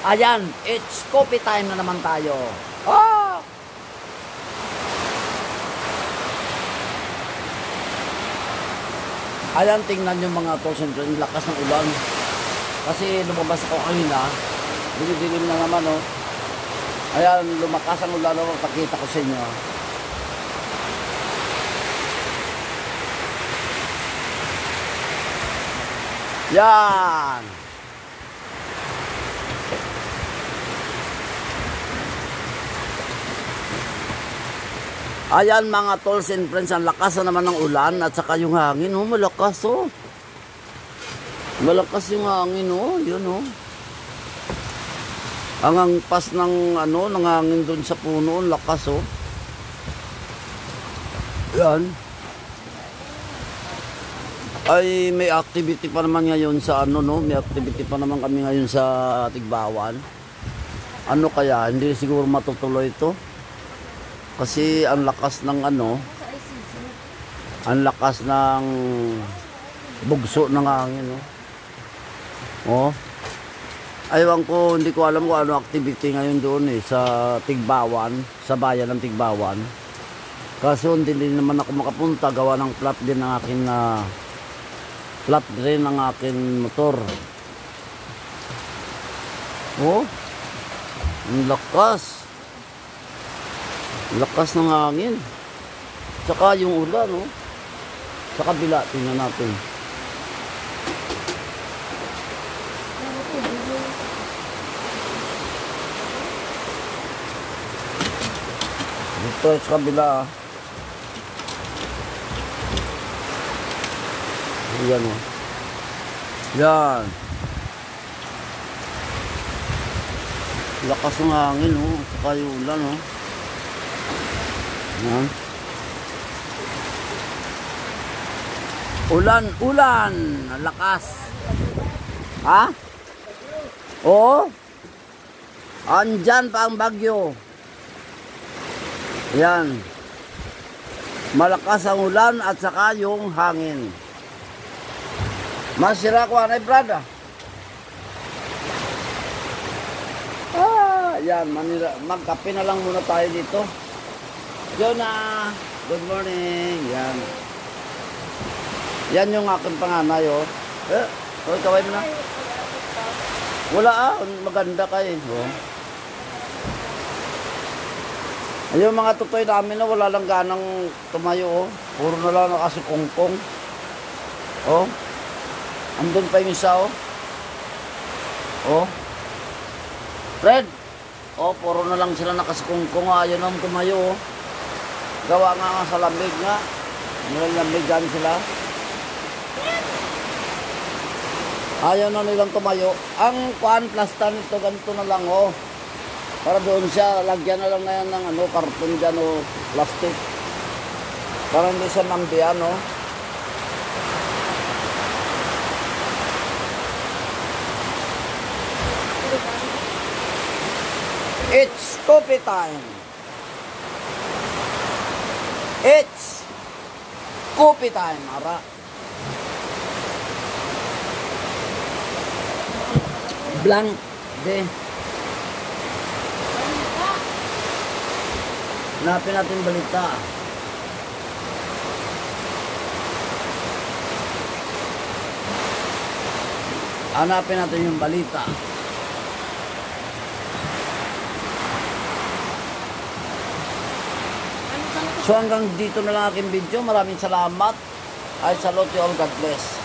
Ayan, it's coffee time na naman tayo. Ah! Ayan, tingnan yung mga tolls and friends, lakas ng ulan. Kasi lumabas ako kanina, dilim na naman, oh. Ayan, lumakas ang ulan, oh, pakita ko sa inyo. Yan! Ayan mga tolls and friends, ang lakas na naman ng ulan at saka yung hangin, oh, malakas, oh. Malakas yung hangin, oh, yun, oh. Ang angpas ng ano, ng hangin doon sa puno, ang lakas, oh. Yan. Ay, may activity pa naman ngayon sa ano, no, may activity pa naman kami ngayon sa Tigbawan. Ano kaya, hindi siguro matutuloy ito. Kasi ang lakas ng ano, ang lakas ng bugso ng hangin, no? Oh. Aywan ko, hindi ko alam kung ano activity ngayon doon eh, sa Tigbawan, sa bayan ng Tigbawan. Kaso hindi naman ako makapunta, gawa ng flat din ng akin na flat rin ng akin motor. Oh. Ang lakas. Lakas ng hangin. Saka yung ulan, no? Sa kabila, tingnan natin. Dito sa kabila. Yan, oh. Yan. Lakas ng hangin, oh. Saka yung ulan, oh. Yan. Ulan, lakas. Ha? Oo. Andyan pa ang bagyo. Yan. Malakas ang ulan at saka yung hangin. Masira ko anay brada. Yan, Manila. Magkape na lang muna tayo dito. Jonah, good morning. Yan. Yan yung aking panganay, oh. Kaway mo na. Wala, maganda kayo. Oh. Ayun mga tutoy namin, oh, wala lang ganang tumayo, oh. Puro na lang nakasukongkong. Oh. Andun pa yung isa, oh. Oh. Fred. Oh, puro na lang sila nakasukongkong. Ayun ang tumayo, oh. Gawa nga sa lamig nga. Nilalamigan sila. Ayaw na nilang tumayo. Ang kuan plastan nito, ganito na lang, oh. Para doon siya, lagyan na lang na yan ng ano, karton dyan, oh, plastic. Para hindi siya mambiyan, oh. It's coffee time. It's coffee time, ara. Blank de. Hanapin natin balita. Hanapin natin yung balita. So hanggang dito na lang aking video. Maraming salamat. Ay salute you all. God bless.